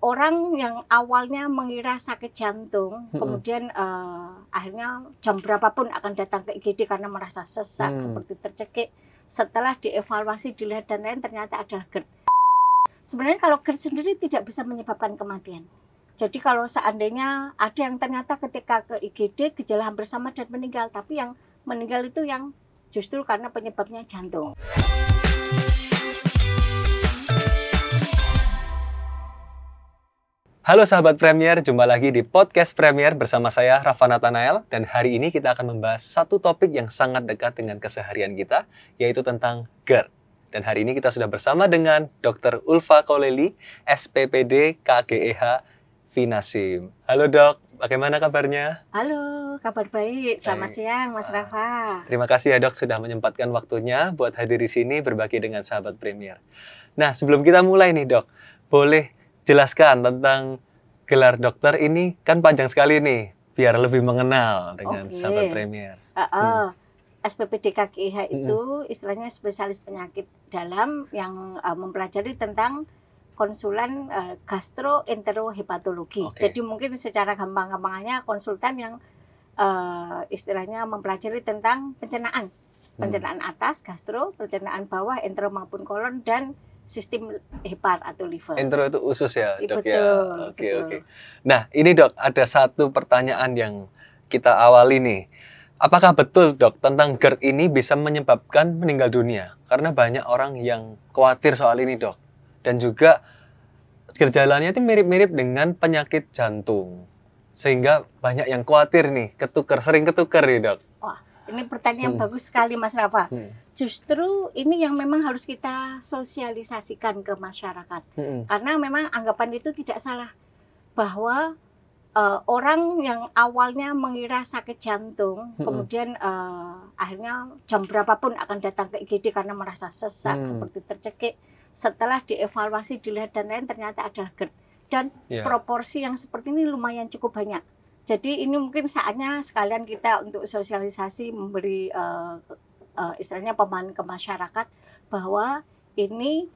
orang yang awalnya mengira sakit jantung, kemudian akhirnya jam berapapun akan datang ke IGD karena merasa sesak, seperti tercekik. Setelah dievaluasi, dilihat dan lain, ternyata adalah GERD. Sebenarnya kalau GERD sendiri tidak bisa menyebabkan kematian. Jadi kalau seandainya ada yang ternyata ketika ke IGD gejala hampir sama dan meninggal, tapi yang meninggal itu yang justru karena penyebabnya jantung. Halo sahabat Premier, jumpa lagi di podcast Premier bersama saya Rafa Nathanael, dan hari ini kita akan membahas satu topik yang sangat dekat dengan keseharian kita, yaitu tentang GERD. Dan hari ini kita sudah bersama dengan Dr. Ulfa Koleli, SPPD KGEH Vinasim. Halo dok, bagaimana kabarnya? Halo, kabar baik. Selamat siang Mas Rafa. Terima kasih ya dok sudah menyempatkan waktunya buat hadir di sini berbagi dengan sahabat Premier. Nah, sebelum kita mulai nih dok, boleh jelaskan tentang gelar dokter ini, kan panjang sekali nih, biar lebih mengenal dengan sahabat Premier. SPPD KGEH itu istilahnya spesialis penyakit dalam yang mempelajari tentang konsulan gastroenterohepatologi. Jadi mungkin secara gampang-gampangnya konsultan yang istilahnya mempelajari tentang pencernaan. Pencernaan atas, gastro, pencernaan bawah, entero maupun kolon, dan sistem hepat atau liver. Entero itu usus ya dok? Betul, ya? Oke. Nah ini dok, ada satu pertanyaan yang kita awali nih. Apakah betul dok tentang GERD ini bisa menyebabkan meninggal dunia? Karena banyak orang yang khawatir soal ini dok. Dan juga gejalanya itu mirip-mirip dengan penyakit jantung. Sehingga banyak yang khawatir nih, sering ketukar nih dok. Wah, ini pertanyaan yang bagus sekali Mas Rafa. Justru ini yang memang harus kita sosialisasikan ke masyarakat. Karena memang anggapan itu tidak salah. Bahwa orang yang awalnya mengira sakit jantung, kemudian akhirnya jam berapapun akan datang ke IGD karena merasa sesak, seperti tercekik. Setelah dievaluasi, dilihat dan lain, ternyata adalah GERD. Dan proporsi yang seperti ini lumayan cukup banyak. Jadi ini mungkin saatnya sekalian kita untuk sosialisasi, memberi istilahnya pemahaman ke masyarakat bahwa ini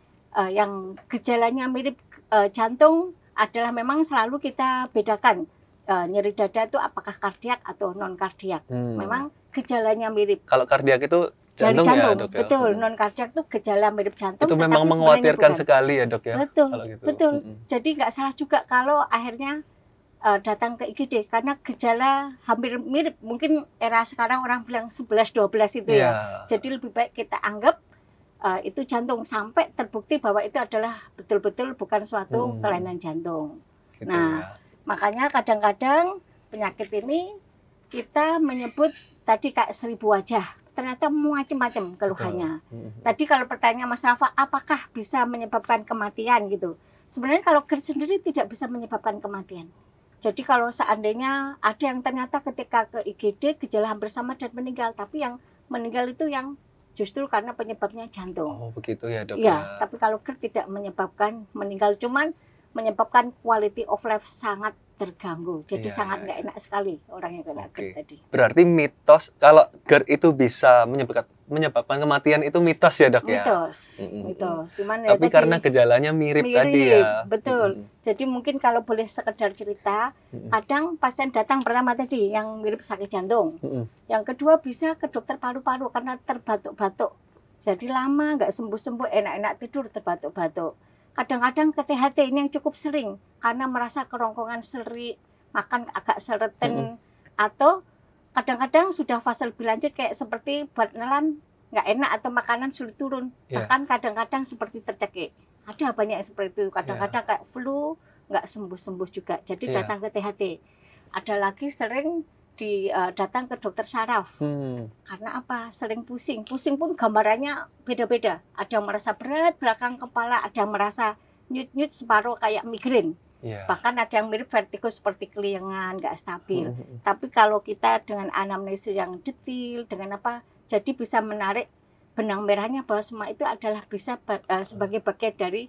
yang gejalanya mirip jantung adalah memang selalu kita bedakan nyeri dada itu apakah kardiak atau non kardiak. Memang gejalanya mirip. Kalau kardiak itu jantung ya dok ya? Betul, non kardiak itu gejala mirip jantung. Itu memang mengkhawatirkan sekali ya dok ya? Betul, gitu. Betul. Jadi nggak salah juga kalau akhirnya datang ke IGD karena gejala hampir mirip. Mungkin era sekarang orang bilang 11-12 itu ya. Jadi lebih baik kita anggap itu jantung sampai terbukti bahwa itu adalah betul-betul bukan suatu kelainan jantung. Gitu, makanya kadang-kadang penyakit ini kita menyebut tadi kayak 1000 wajah. Ternyata macam-macam keluhannya. Tadi kalau pertanyaan Mas Rafa, apakah bisa menyebabkan kematian gitu? Sebenarnya kalau GERD sendiri tidak bisa menyebabkan kematian. Jadi kalau seandainya ada yang ternyata ketika ke IGD gejala hampir sama dan meninggal, tapi yang meninggal itu yang justru karena penyebabnya jantung. Oh begitu ya dok? Iya, tapi kalau GERD tidak menyebabkan meninggal, cuman menyebabkan quality of life sangat terganggu. Jadi sangat nggak enak sekali orang yang kena GERD tadi. Berarti mitos kalau GERD itu bisa menyebabkan kematian itu mitos ya dok ya? Mitos. Cuman tapi ya karena gejalanya mirip tadi ya? Betul. Jadi mungkin kalau boleh sekedar cerita, kadang pasien datang pertama tadi yang mirip sakit jantung. Yang kedua bisa ke dokter paru-paru karena terbatuk-batuk. Jadi lama nggak sembuh-sembuh, enak-enak tidur terbatuk-batuk. Kadang-kadang ke THT ini yang cukup sering karena merasa kerongkongan serik, makan agak sereten, atau kadang-kadang sudah fase lebih lanjut kayak seperti buat nelan nggak enak atau makanan sulit turun, bahkan kadang-kadang seperti tercekik. Ada banyak yang seperti itu, kadang-kadang kayak flu nggak sembuh-sembuh juga, jadi datang ke THT. Ada lagi sering datang ke dokter saraf. Karena apa? Sering pusing. Pusing pun gambarannya beda-beda. Ada yang merasa berat belakang kepala, ada yang merasa nyut-nyut separuh kayak migrain. Bahkan ada yang mirip vertigo seperti keliengan, nggak stabil. Tapi kalau kita dengan anamnesis yang detail, dengan apa, jadi bisa menarik benang merahnya bahwa semua itu adalah bisa sebagai bagian dari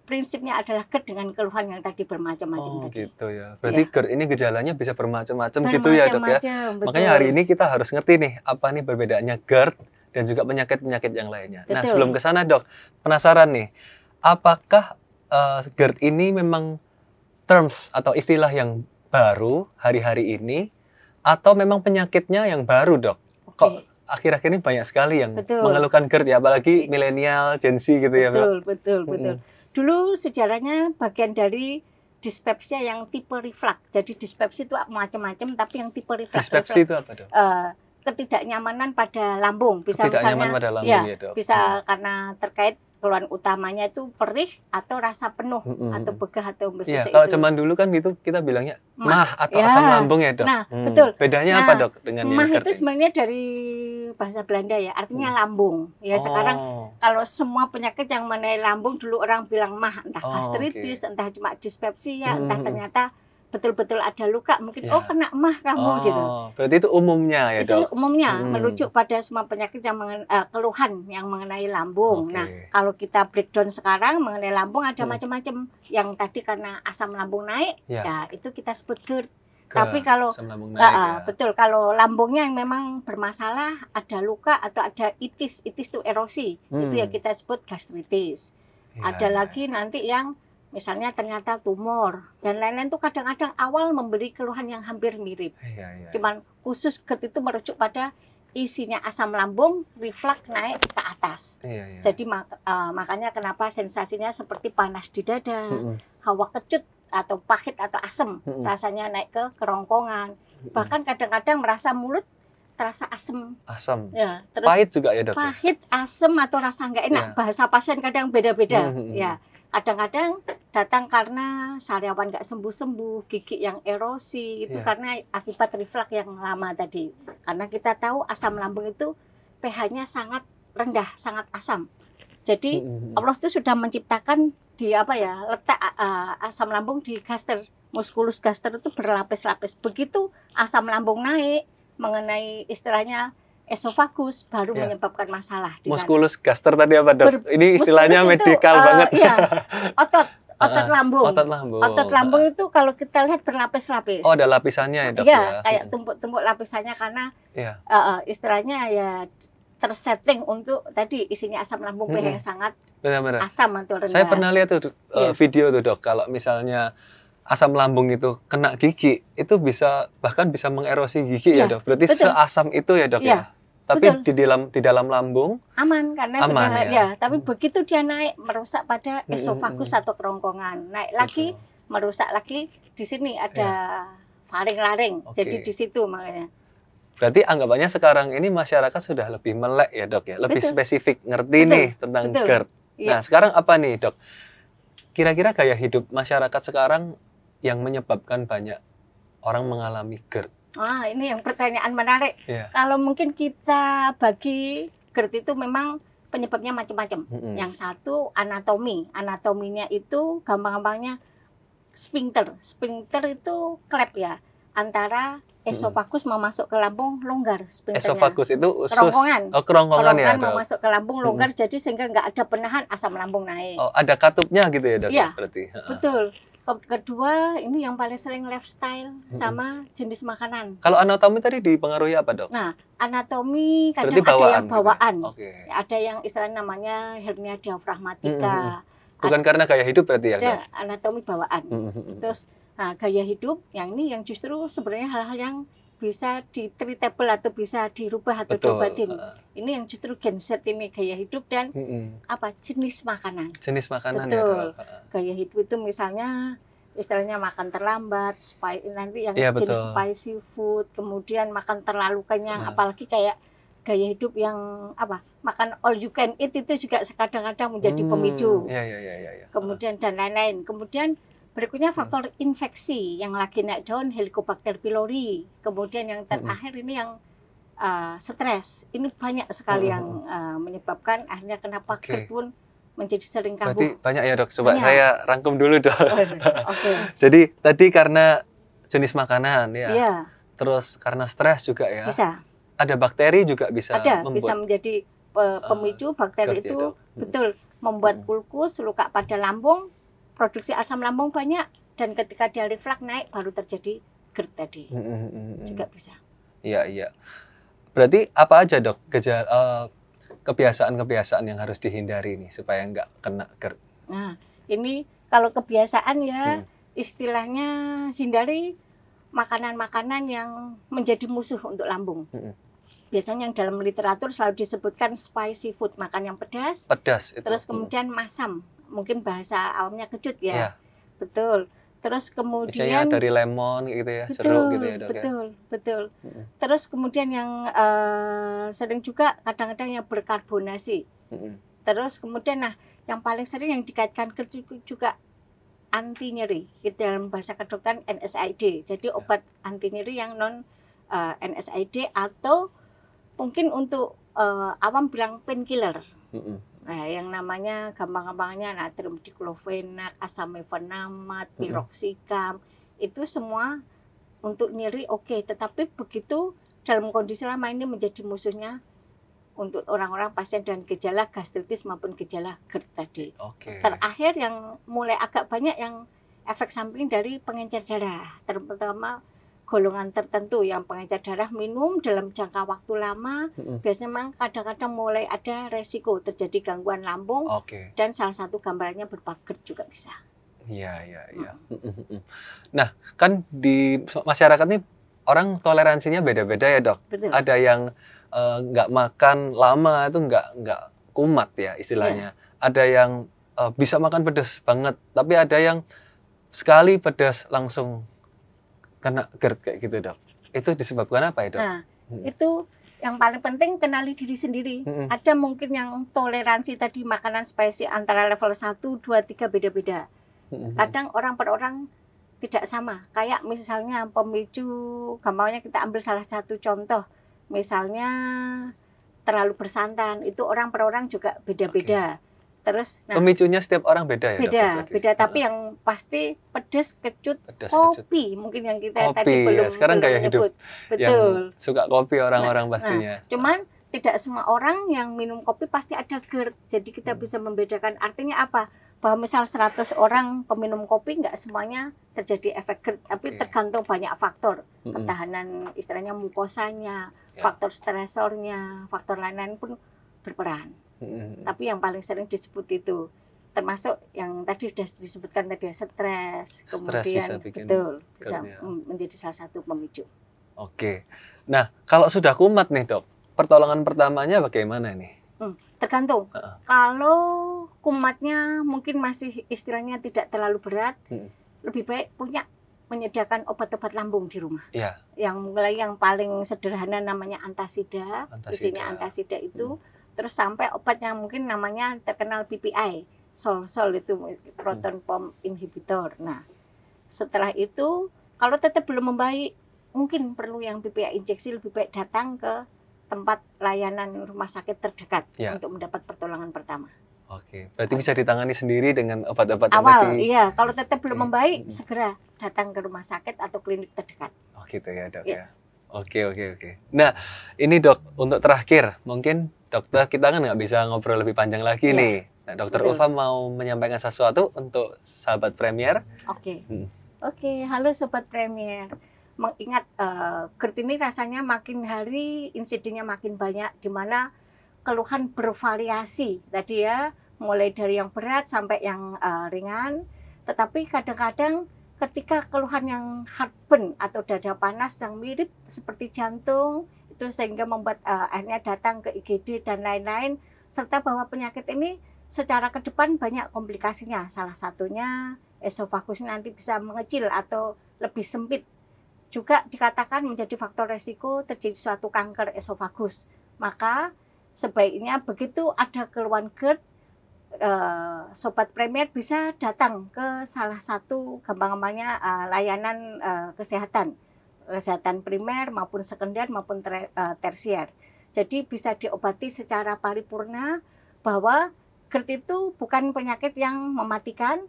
prinsipnya adalah GERD dengan keluhan yang tadi bermacam-macam tadi. Gitu ya. Berarti GERD ini gejalanya bisa bermacam-macam gitu ya dok ya. Betul. Makanya hari ini kita harus ngerti nih apa nih perbedaannya GERD dan juga penyakit-penyakit yang lainnya. Betul. Nah sebelum ke sana dok, penasaran nih, apakah GERD ini memang terms atau istilah yang baru hari-hari ini atau memang penyakitnya yang baru, Dok? Kok akhir-akhir ini banyak sekali yang mengeluhkan GERD ya, apalagi milenial, Gen Z gitu ya, Mbak? Betul. Dulu sejarahnya bagian dari dispepsia yang tipe reflux. Jadi dispepsia itu macam-macam, tapi yang tipe reflux. Dispepsia itu apa, Dok? Ketidaknyamanan pada lambung. Bisa ketidaknyamanan pada lambung ya, Dok. Bisa karena terkait keluhan utamanya itu perih atau rasa penuh atau begah atau embes. Iya, kalau zaman dulu kan gitu kita bilangnya mah atau asam lambung ya, Dok. Nah, betul. Bedanya apa, Dok, dengan mah yang itu sebenarnya dari bahasa Belanda ya, artinya lambung. Ya sekarang kalau semua penyakit yang mengenai lambung dulu orang bilang mah, entah gastritis, entah cuma dispepsia, entah ternyata betul-betul ada luka, mungkin kena mah kamu gitu. Berarti itu umumnya ya, Dok? Itu umumnya merujuk pada semua penyakit yang keluhan yang mengenai lambung. Nah, kalau kita breakdown sekarang mengenai lambung ada macam-macam. Yang tadi karena asam lambung naik, ya itu kita sebut GERD. Tapi kalau betul, kalau lambungnya yang memang bermasalah, ada luka atau ada itis itu erosi, itu ya kita sebut gastritis. Ada lagi nanti yang misalnya ternyata tumor dan lain-lain itu kadang-kadang awal memberi keluhan yang hampir mirip. Cuman khusus GERD itu merujuk pada isinya asam lambung, reflux naik ke atas. Jadi makanya kenapa sensasinya seperti panas di dada, hawa kecut atau pahit atau asam, rasanya naik ke kerongkongan. Bahkan kadang-kadang merasa mulut terasa asam. Ya, terus pahit juga ya, Dok? Pahit, asam atau rasa nggak enak. Bahasa pasien kadang beda-beda. Ya. Kadang-kadang datang karena sariawan nggak sembuh-sembuh, gigi yang erosi, itu karena akibat reflux yang lama tadi. Karena kita tahu asam lambung itu pH-nya sangat rendah, sangat asam. Jadi Allah itu sudah menciptakan di letak asam lambung di gaster, musculus gaster itu berlapis-lapis. Begitu asam lambung naik mengenai istilahnya esofagus baru menyebabkan masalah. Musculus gaster tadi apa, Dok? Ini istilahnya medikal banget. Iya, otot lambung. Otot lambung itu kalau kita lihat berlapis-lapis. Oh, ada lapisannya ya, Dok? Iya, kayak tumpuk-tumpuk lapisannya karena istilahnya ya tersetting untuk tadi isinya asam lambung pH yang sangat asam atau rendah. Saya pernah lihat tuh video tuh, Dok, kalau misalnya asam lambung itu kena gigi, itu bahkan bisa mengerosi gigi ya, Dok. Berarti seasam itu ya, Dok ya. Tapi di dalam lambung aman karena sudah tapi begitu dia naik merusak pada esofagus atau kerongkongan. Naik lagi merusak lagi di sini ada faring-laring. Jadi di situ makanya. Berarti anggapannya sekarang ini masyarakat sudah lebih melek ya, Dok ya. Lebih spesifik ngerti nih tentang GERD. Nah, sekarang apa nih, Dok? Kira-kira gaya hidup masyarakat sekarang yang menyebabkan banyak orang mengalami GERD? Ini yang pertanyaan menarik. Kalau mungkin kita bagi GERD itu memang penyebabnya macam-macam. Yang satu anatomi. Anatominya itu gampang-gampangnya sphincter. Sphincter itu klep ya. Antara esofagus mau masuk ke lambung longgar. Esofagus itu usus. Kerongkongan. Kerongkongan ya, Dok. Mau masuk ke lambung longgar jadi sehingga nggak ada penahan asam lambung naik. Ada katupnya gitu ya, Dok? Iya, berarti. Betul. Kedua, ini yang paling sering lifestyle sama jenis makanan. Kalau anatomi tadi dipengaruhi apa, Dok? Nah, anatomi kadang ada yang bawaan. Ada yang istilahnya namanya hernia diafragmatika. Bukan karena gaya hidup berarti ya, Dok? Anatomi bawaan. Terus gaya hidup yang ini yang justru sebenarnya hal-hal yang bisa di-treatable atau bisa dirubah atau diobatin. Ini yang justru genset ini gaya hidup dan jenis makanan. Jenis makanan. Betul. Ya, gaya hidup itu misalnya istilahnya makan terlambat, nanti yang jenis spicy food, kemudian makan terlalu kenyang, apalagi kayak gaya hidup yang makan all you can eat itu juga kadang-kadang menjadi pemicu. Kemudian dan lain-lain. Kemudian berikutnya faktor infeksi yang lagi naik daun, Helicobacter pylori. Kemudian yang terakhir ini yang stres. Ini banyak sekali yang menyebabkan akhirnya kenapa GERD pun menjadi sering kambuh. Berarti banyak ya, Dok. Coba saya rangkum dulu, Dok. Jadi tadi karena jenis makanan ya. Terus karena stres juga ya. Bisa. Ada bakteri juga bisa bisa menjadi pemicu. Bakteri itu betul membuat ulkus, luka pada lambung, produksi asam lambung banyak, dan ketika dia reflux naik baru terjadi GERD tadi. Juga bisa. Iya. Berarti apa aja, Dok, kebiasaan-kebiasaan yang harus dihindari nih supaya nggak kena GERD? Nah, ini kalau kebiasaan ya istilahnya hindari makanan-makanan yang menjadi musuh untuk lambung. Biasanya yang dalam literatur selalu disebutkan spicy food, makan yang pedas. Pedas itu. Terus kemudian masam, mungkin bahasa awamnya kecut ya. Betul. Terus kemudian misalnya dari lemon gitu ya, betul, jeruk gitu ya, Dok. Betul. Terus kemudian yang sering juga kadang-kadang yang berkarbonasi. Terus kemudian yang paling sering yang dikaitkan juga anti nyeri, dalam bahasa kedokteran NSAID. Jadi obat anti nyeri yang non NSAID atau mungkin untuk awam bilang painkiller. Nah, yang namanya gampang-gampangnya natrium diklofenak, asam mefenamat, piroxicam, itu semua untuk nyeri oke. Tetapi begitu dalam kondisi lama ini menjadi musuhnya untuk orang-orang pasien dengan gejala gastritis maupun gejala GERD tadi. Terakhir yang mulai agak banyak yang efek samping dari pengencer darah, terutama golongan tertentu yang pengencer darah minum dalam jangka waktu lama, biasanya memang kadang-kadang mulai ada resiko terjadi gangguan lambung, dan salah satu gambarannya berupa GERD juga bisa. Iya. Nah, kan di masyarakat ini orang toleransinya beda-beda ya, Dok. Betul. Ada yang nggak makan lama itu nggak kumat ya istilahnya. Ada yang bisa makan pedas banget, tapi ada yang sekali pedas langsung kena GERD kayak gitu, Dok. Itu disebabkan apa ya, Dok? Nah, itu yang paling penting kenali diri sendiri. Ada mungkin yang toleransi tadi makanan spicy antara level 1, 2, 3 beda-beda. Kadang orang per orang tidak sama. Kayak misalnya pemicu, gampangnya kita ambil salah satu contoh. Misalnya terlalu bersantan, itu orang per orang juga beda-beda. Terus pemicunya setiap orang beda ya? Beda, tapi yang pasti pedas, kecut, kopi mungkin yang kita tadi belum sekarang kayak hidup. Betul. Yang suka kopi orang-orang pastinya. Cuman tidak semua orang yang minum kopi pasti ada GERD. Jadi kita bisa membedakan. Artinya apa? Bahwa misal 100 orang peminum kopi nggak semuanya terjadi efek GERD, tapi tergantung banyak faktor. Ketahanan istilahnya mukosanya, faktor stresornya, faktor lain-lain pun berperan. Tapi yang paling sering disebut itu termasuk yang tadi sudah disebutkan tadi, stres, kemudian bisa menjadi salah satu pemicu. Nah, kalau sudah kumat nih, Dok, pertolongan pertamanya bagaimana nih? Tergantung. Kalau kumatnya mungkin masih istilahnya tidak terlalu berat, lebih baik menyediakan obat-obat lambung di rumah. Yang mulai yang paling sederhana namanya antasida. Isinya antasida itu. Terus sampai obat yang mungkin namanya terkenal PPI, sol itu proton pump inhibitor. Nah, setelah itu kalau tetap belum membaik, mungkin perlu yang PPI injeksi, lebih baik datang ke tempat layanan rumah sakit terdekat untuk mendapat pertolongan pertama. Berarti bisa ditangani sendiri dengan obat-obat awal. Iya, kalau tetap belum membaik, segera datang ke rumah sakit atau klinik terdekat. Gitu ya, Dok ya. Oke. Nah, ini Dok, untuk terakhir, mungkin dokter kita kan nggak bisa ngobrol lebih panjang lagi nih. Nah, Dokter Ulfa mau menyampaikan sesuatu untuk sahabat Premier. Oke, halo sobat Premier. Mengingat GERD ini rasanya makin hari insidennya makin banyak, di mana keluhan bervariasi tadi ya, mulai dari yang berat sampai yang ringan. Tetapi kadang-kadang ketika keluhan yang heartburn atau dada panas yang mirip seperti jantung, itu sehingga membuat akhirnya datang ke IGD dan lain-lain, serta bahwa penyakit ini secara ke depan banyak komplikasinya. Salah satunya esofagus nanti bisa mengecil atau lebih sempit. Juga dikatakan menjadi faktor resiko terjadi suatu kanker esofagus. Maka sebaiknya begitu ada keluhan GERD, sobat Premier bisa datang ke salah satu gampang-gampangnya layanan kesehatan primer maupun sekunder maupun tersier. Jadi bisa diobati secara paripurna, bahwa GERD itu bukan penyakit yang mematikan,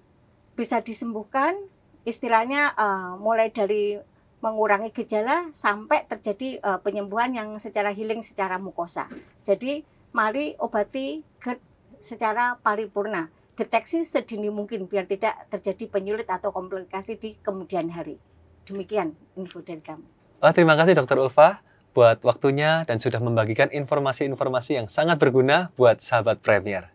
bisa disembuhkan, istilahnya mulai dari mengurangi gejala sampai terjadi penyembuhan yang secara healing secara mukosa. Jadi mari obati GERD secara paripurna, deteksi sedini mungkin biar tidak terjadi penyulit atau komplikasi di kemudian hari. Demikian info dari kami. Terima kasih Dr. Ulfa buat waktunya dan sudah membagikan informasi-informasi yang sangat berguna buat sahabat Premier.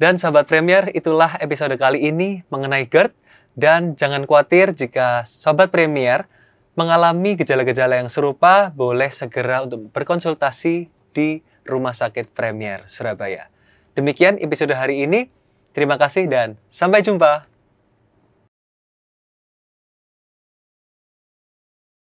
Dan sahabat Premier, itulah episode kali ini mengenai GERD. Dan jangan khawatir jika Sobat Premier mengalami gejala-gejala yang serupa, boleh segera untuk berkonsultasi di Rumah Sakit Premier Surabaya. Demikian episode hari ini. Terima kasih dan sampai jumpa.